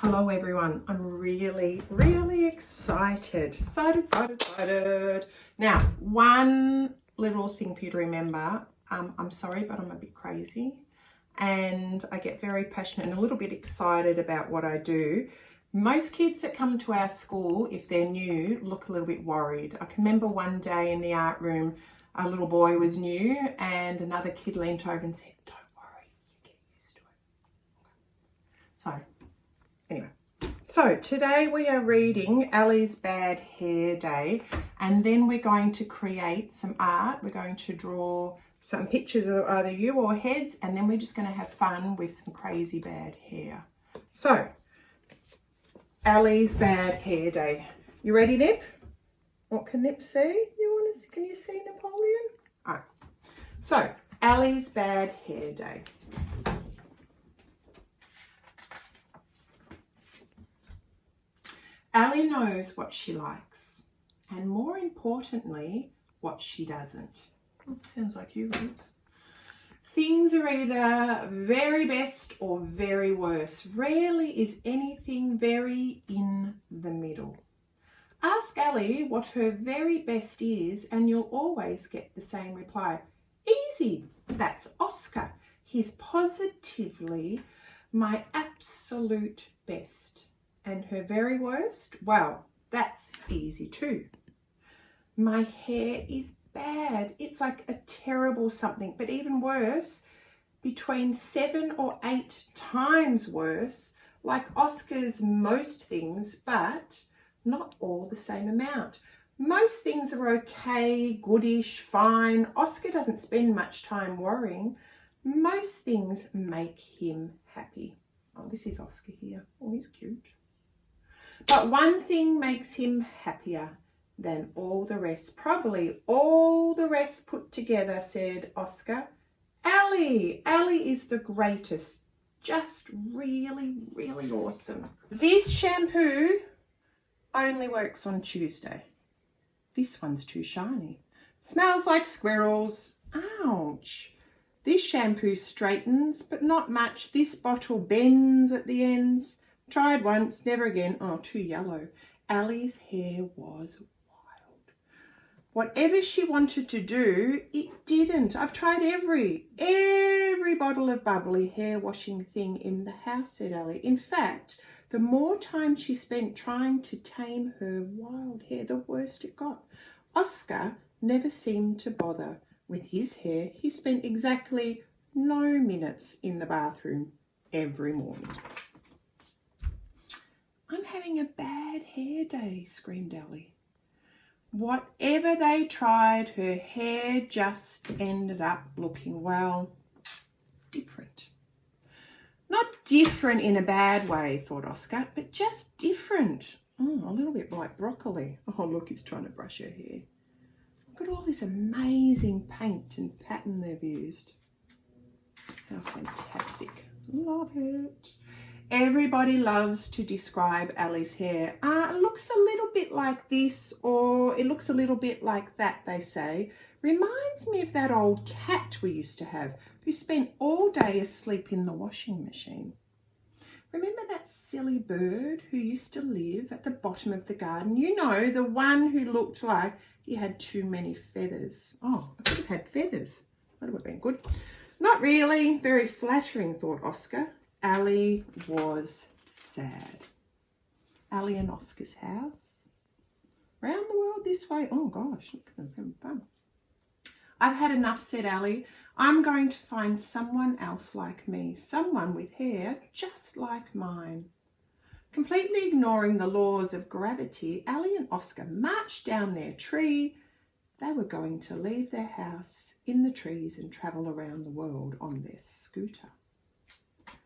Hello everyone, I'm really excited. Now, one little thing for you to remember, I'm sorry, but I'm a bit crazy and I get very passionate and a little bit excited about what I do. Most kids that come to our school, if they're new, look a little bit worried. I can remember one day in the art room, a little boy was new and another kid leant over and said, "Don't worry, you get used to it." So, anyway. So today we are reading Ali's Bad Hair Day, and then we're going to create some art. We're going to draw some pictures of either you or heads, and then we're just going to have fun with some crazy bad hair. So, Ali's Bad Hair Day. You ready, Nip? What can Nip see? Can you see Napoleon? All right. So, Ali's Bad Hair Day. Ali knows what she likes, and more importantly, what she doesn't. Sounds like you, Rose. Things are either very best or very worst. Rarely is anything very in the middle. Ask Ali what her very best is, and you'll always get the same reply. Easy, that's Oscar. He's positively my absolute best. And her very worst? Well, that's easy too. My hair is bad. It's like a terrible something, but even worse, between 7 or 8 times worse, like Oscar's most things, but not all the same amount. Most things are okay, goodish, fine. Oscar doesn't spend much time worrying. Most things make him happy. Oh, this is Oscar here. Oh, he's cute. But one thing makes him happier than all the rest. Probably all the rest put together, said Oscar. Ali. Ali is the greatest. Just really awesome. This shampoo only works on Tuesday. This one's too shiny. Smells like squirrels. Ouch. This shampoo straightens, but not much. This bottle bends at the ends. Tried once, never again. Oh, too yellow. Ali's hair was wild. Whatever she wanted to do, it didn't. I've tried every bottle of bubbly hair washing thing in the house, said Ali. In fact, the more time she spent trying to tame her wild hair, the worse it got. Oscar never seemed to bother with his hair. He spent exactly no minutes in the bathroom every morning. I'm having a bad hair day, screamed Ali. Whatever they tried, her hair just ended up looking, well, different. Not different in a bad way, thought Oscar, but just different. Oh, a little bit like broccoli. Oh, look, he's trying to brush her hair. Look at all this amazing paint and pattern they've used. How fantastic. Love it. Everybody loves to describe Ali's hair. It looks a little bit like this, or it looks a little bit like that, they say. Reminds me of that old cat we used to have who spent all day asleep in the washing machine. Remember that silly bird who used to live at the bottom of the garden? You know, the one who looked like he had too many feathers. Oh, I could have had feathers. That would have been good. Not really. Very flattering, thought Oscar. Ali was sad. Ali and Oscar's house. Round the world this way. Oh gosh, look at them having fun. I've had enough, said Ali. I'm going to find someone else like me. Someone with hair just like mine. Completely ignoring the laws of gravity, Ali and Oscar marched down their tree. They were going to leave their house in the trees and travel around the world on their scooter.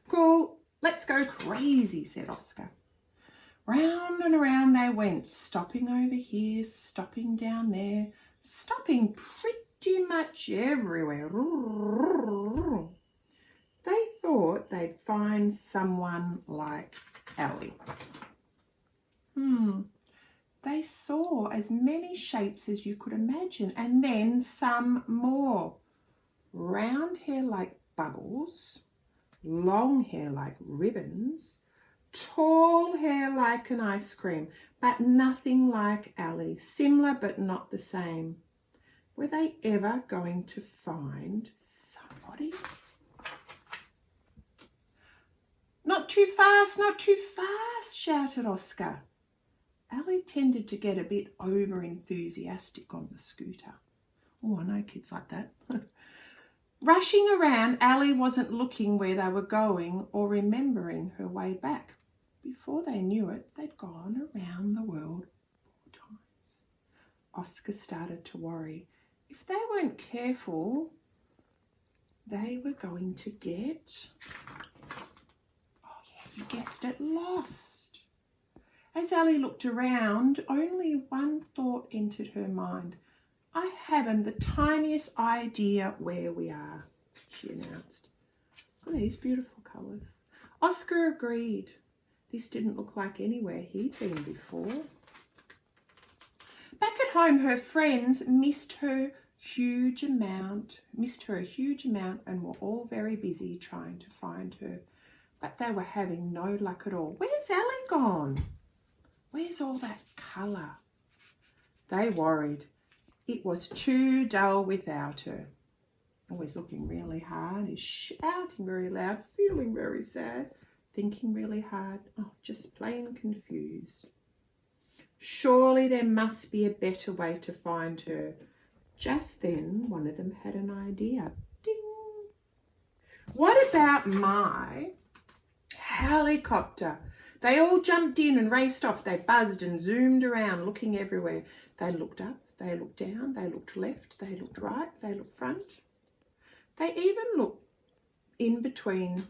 Cool, let's go crazy, said Oscar. Round and around they went, stopping over here, stopping down there, stopping pretty much everywhere. They thought they'd find someone like Ali. They saw as many shapes as you could imagine, and then some more. Round hair like bubbles, long hair like ribbons, Tall hair like an ice cream, but nothing like Ali. Similar but not the same. Were they ever going to find somebody? Not too fast, not too fast, shouted Oscar. Ali tended to get a bit over-enthusiastic on the scooter. Oh, I know kids like that. Rushing around, Ali wasn't looking where they were going or remembering her way back. Before they knew it, they'd gone around the world 4 times. Oscar started to worry. If they weren't careful, they were going to get, oh yeah, you guessed it, lost. As Ali looked around, only one thought entered her mind. I haven't the tiniest idea where we are, she announced. Look at these beautiful colours. Oscar agreed. This didn't look like anywhere he'd been before. Back at home, her friends missed her a huge amount and were all very busy trying to find her. But they were having no luck at all. Where's Ali gone? Where's all that colour? They worried. It was too dull without her. Always looking really hard, is shouting very loud, feeling very sad, thinking really hard, oh, just plain confused. Surely there must be a better way to find her. Just then, one of them had an idea. Ding! What about my helicopter? They all jumped in and raced off. They buzzed and zoomed around, looking everywhere. They looked up, they looked down, they looked left, they looked right, they looked front. They even looked in between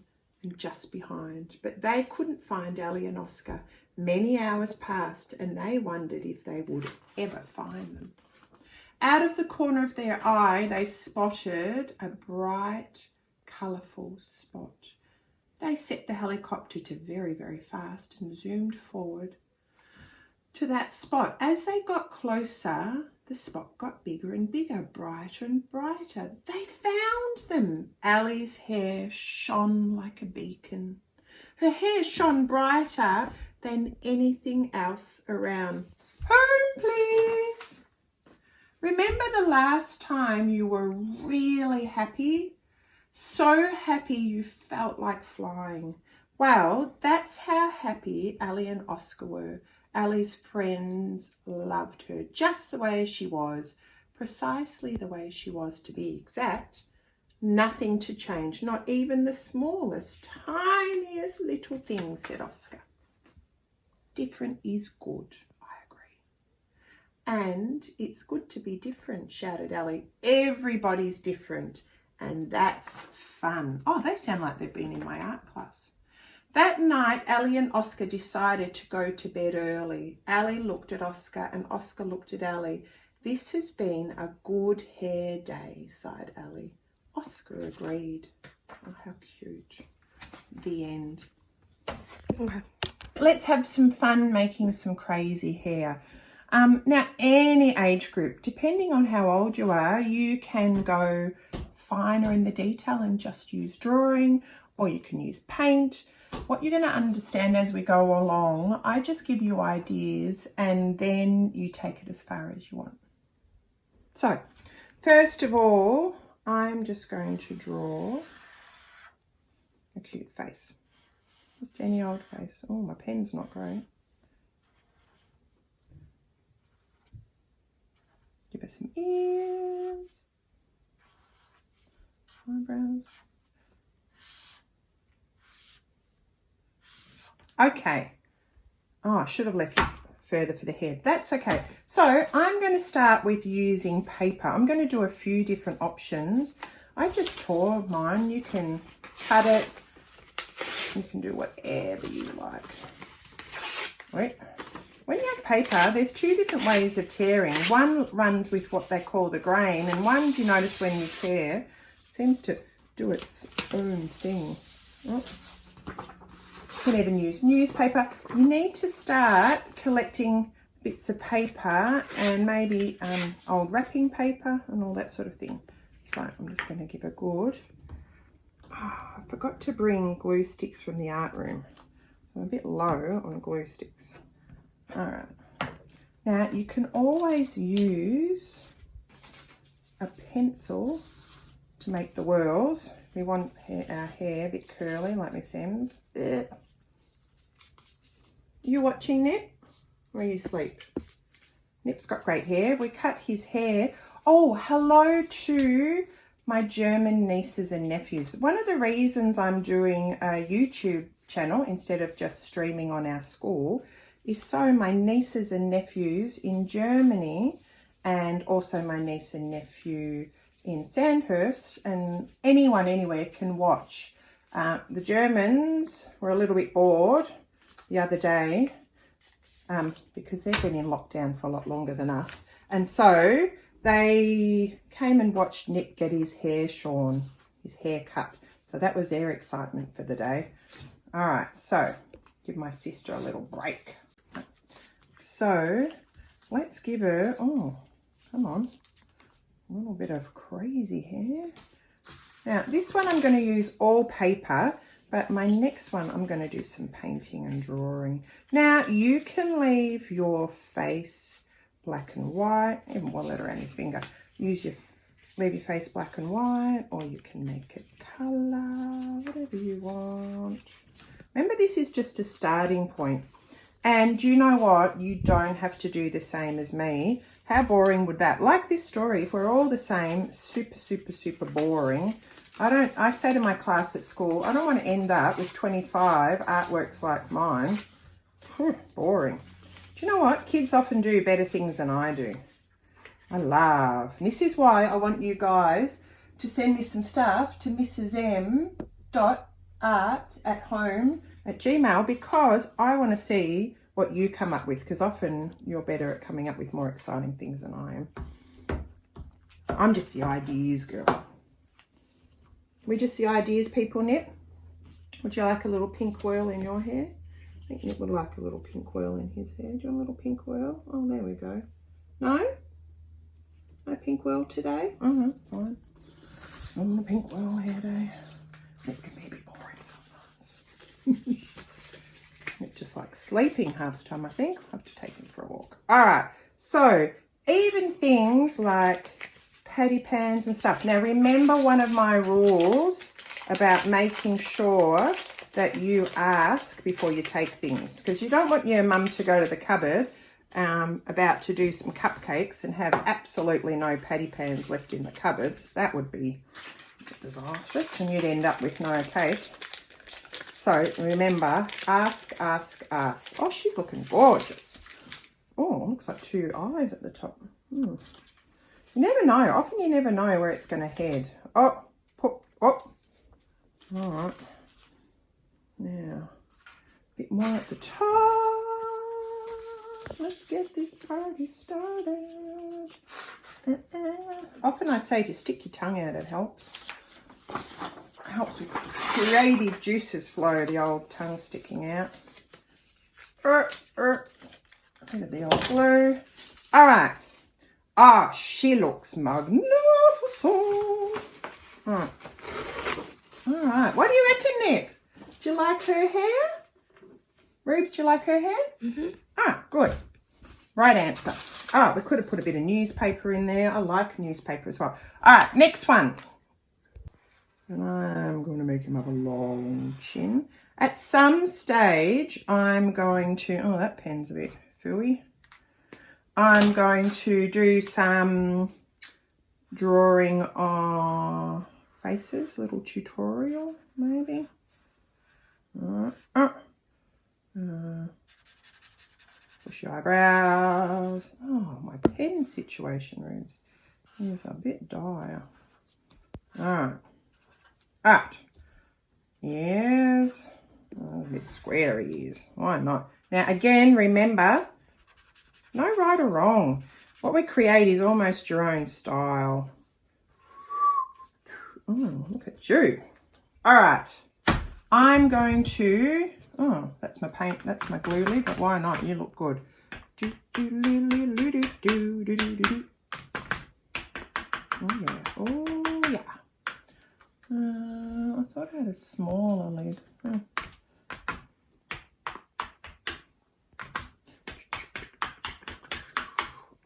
and just behind, but they couldn't find Ali and Oscar. Many hours passed and they wondered if they would ever find them. Out of the corner of their eye, they spotted a bright, colourful spot. They set the helicopter to very, very fast and zoomed forward to that spot. As they got closer, the spot got bigger and bigger, brighter and brighter. They found them. Ali's hair shone like a beacon. Her hair shone brighter than anything else around. Home, please. Remember the last time you were really happy? So happy you felt like flying. Well, that's how happy Ali and Oscar were. Ali's friends loved her just the way she was, precisely the way she was, to be exact. Nothing to change, not even the smallest, tiniest little thing, said Oscar. Different is good, I agree. And it's good to be different, shouted Ali. Everybody's different, and that's fun. Oh, they sound like they've been in my art class. That night, Ali and Oscar decided to go to bed early. Ali looked at Oscar and Oscar looked at Ali. This has been a good hair day, sighed Ali. Oscar agreed. Oh, how cute. The end. Okay. Let's have some fun making some crazy hair. Now, any age group, depending on how old you are, you can go finer in the detail and just use drawing, or you can use paint. What you're going to understand as we go along, I just give you ideas and then you take it as far as you want. So, first of all, I'm just going to draw a cute face. Just any old face. Oh, my pen's not great. Give her some ears, eyebrows. Okay. Oh, I should have left it further for the head. That's okay. So I'm going to start with using paper. I'm going to do a few different options. I just tore mine. You can cut it. You can do whatever you like. Wait. When you have paper, there's 2 different ways of tearing. One runs with what they call the grain, and one, do you notice when you tear, seems to do its own thing. Oh. You can even use newspaper. You need to start collecting bits of paper and maybe old wrapping paper and all that sort of thing. So I'm just going to give a good... Oh, I forgot to bring glue sticks from the art room. I'm a bit low on glue sticks. All right. Now you can always use a pencil to make the whirls. We want our hair a bit curly like Miss M's. You watching, Nip? Or are you asleep? Nip's got great hair. We cut his hair. Oh, hello to my German nieces and nephews. One of the reasons I'm doing a YouTube channel instead of just streaming on our school is so my nieces and nephews in Germany, and also my niece and nephew in Sandhurst, and anyone anywhere can watch. The Germans were a little bit bored the other day because they've been in lockdown for a lot longer than us, and so they came and watched Nick get his hair shorn, his hair cut. So that was their excitement for the day. All right, so give my sister a little break. So let's give her, oh, come on, a little bit of crazy hair. Now this one I'm going to use all paper, but my next one I'm going to do some painting and drawing. Now you can leave your face black and white, even we'll let her around your finger. Leave your face black and white, or you can make it colour, whatever you want. Remember, this is just a starting point. And you know what? You don't have to do the same as me. How boring would that? Like this story, if we're all the same, super, super, super boring. I say to my class at school, I don't want to end up with 25 artworks like mine. Boring. Do you know what? Kids often do better things than I do. And this is why I want you guys to send me some stuff to mrsm.art@home@gmail, because I want to see what you come up with, because often you're better at coming up with more exciting things than I am. I'm just the ideas girl. We just the ideas people, Nip. Would you like a little pink whirl in your hair? I think Nip would like a little pink whirl in his hair. Do you want a little pink whirl? Oh, there we go. No? No pink whirl today? Fine. On the pink whirl hair day. It can be a bit boring sometimes. It's just like sleeping half the time, I think. I have to take him for a walk. All right. So even things like patty pans and stuff. Now remember, one of my rules about making sure that you ask before you take things, because you don't want your mum to go to the cupboard about to do some cupcakes and have absolutely no patty pans left in the cupboards. That would be disastrous and you'd end up with no cake. So remember, ask, ask, ask. Oh, she's looking gorgeous. Oh, looks like two eyes at the top. You never know. Often you never know where it's going to head. Oh, pop, oh. All right. Now, a bit more at the top. Let's get this party started. Often I say to stick your tongue out, it helps. It helps with creative juices flow, the old tongue sticking out. Bit of the old glue. All right. Ah, she looks magnificent. All right. What do you reckon, Nick? Do you like her hair? Rubes, do you like her hair? Ah, good. Right answer. Oh, we could have put a bit of newspaper in there. I like newspaper as well. All right, next one. And I'm going to make him have a long chin. At some stage, I'm going to... Oh, that pen's a bit fooey. I'm going to do some drawing on faces, little tutorial, maybe. Push your eyebrows. Oh, my pen situation, Rubes, is a bit dire. All right. Yes. Oh, a bit square ears. Why not? Now, again, remember, no right or wrong. What we create is almost your own style. Oh, look at you. All right. I'm going to... Oh, that's my paint. That's my glue lid, but why not? You look good. Oh, yeah. Oh, yeah. I thought I had a smaller lid.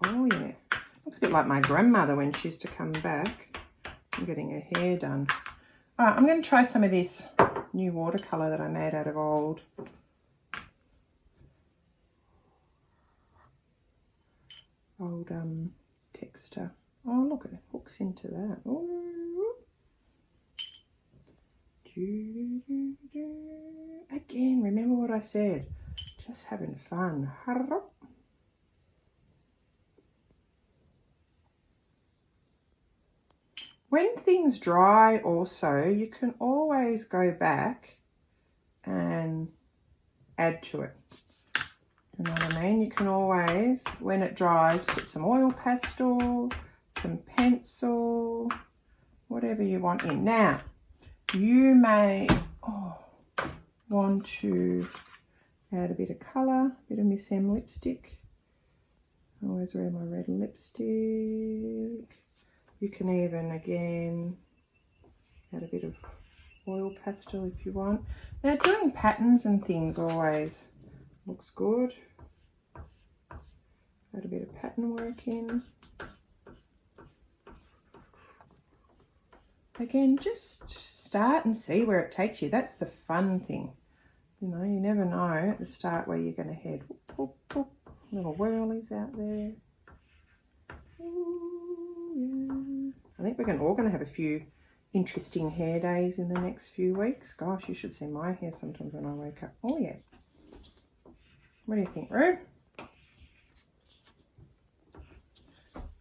Oh yeah, looks a bit like my grandmother when she used to come back. I'm getting her hair done. All right, I'm going to try some of this new watercolour that I made out of old texture. Oh, look, it hooks into that. Ooh. Again, remember what I said. Just having fun. When things dry also, you can always go back and add to it. You know what I mean? You can always, when it dries, put some oil pastel, some pencil, whatever you want in. Now, you may want to add a bit of colour, a bit of Miss M lipstick. I always wear my red lipstick. You can even, again, add a bit of oil pastel if you want. Now, doing patterns and things always looks good. Add a bit of pattern work in. Again, just start and see where it takes you. That's the fun thing. You know, you never know at the start where you're going to head. Whoop, whoop. Little whirlies out there. Ooh, yeah. I think we're all going to have a few interesting hair days in the next few weeks. Gosh, you should see my hair sometimes when I wake up. Oh yeah. What do you think, Roo?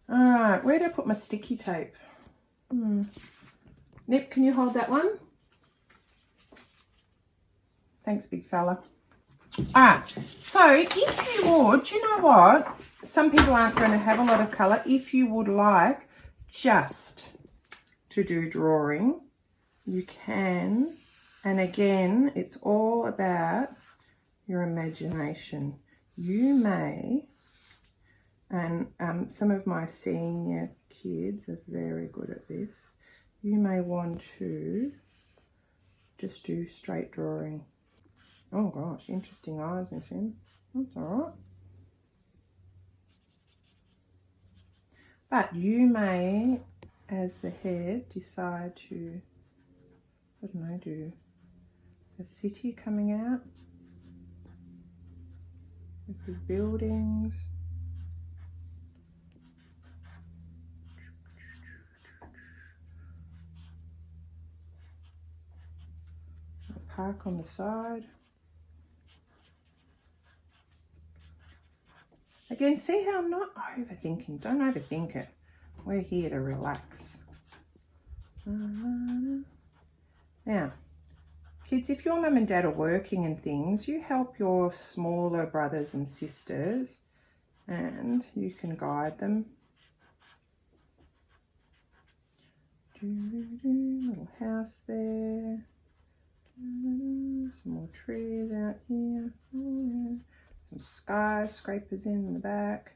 Alright, where do I put my sticky tape? Nip, can you hold that one? Thanks, big fella. Alright, so if you would, you know what? Some people aren't going to have a lot of colour. If you would like just to do drawing, you can. And again, it's all about your imagination. You may, and some of my senior kids are very good at this, you may want to just do straight drawing. Oh gosh, interesting eyes, Miss M. That's all right. But you may, as the head, decide to, I don't know, do a city coming out with the buildings. A park on the side. Again, see how I'm not overthinking. Don't overthink it. We're here to relax. Now, kids, if your mum and dad are working and things, you help your smaller brothers and sisters and you can guide them. Little house there. Some more trees out here. Some skyscrapers in the back.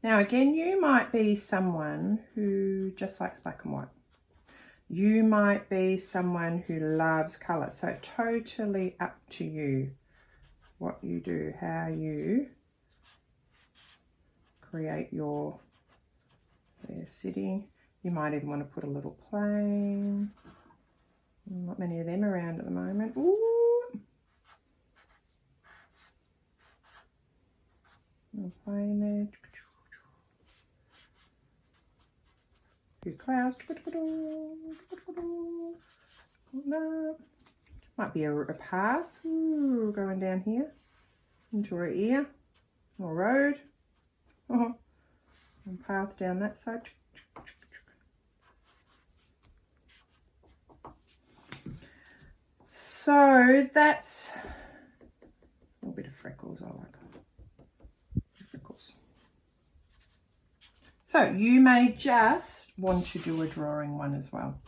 Now again, you might be someone who just likes black and white. You might be someone who loves colour. So totally up to you what you do, how you create your city. You might even want to put a little plane. Not many of them around at the moment. Ooh. Little plane there. A few clouds. Might be a path. Ooh, going down here into her ear. Or road. And path down that side. So that's a little bit of freckles. I like freckles. So you may just want to do a drawing one as well.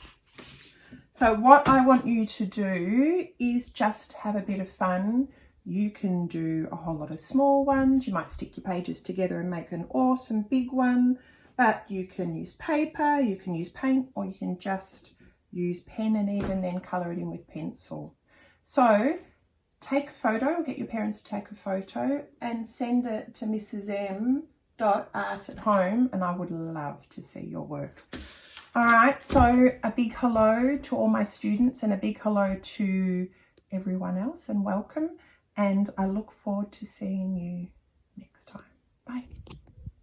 So what I want you to do is just have a bit of fun. You can do a whole lot of small ones. You might stick your pages together and make an awesome big one, but you can use paper, you can use paint, or you can just use pen and even then colour it in with pencil. So take a photo, or get your parents to take a photo and send it to Mrs. M art at home, and I would love to see your work. All right, so a big hello to all my students and a big hello to everyone else, and welcome. And I look forward to seeing you next time. Bye.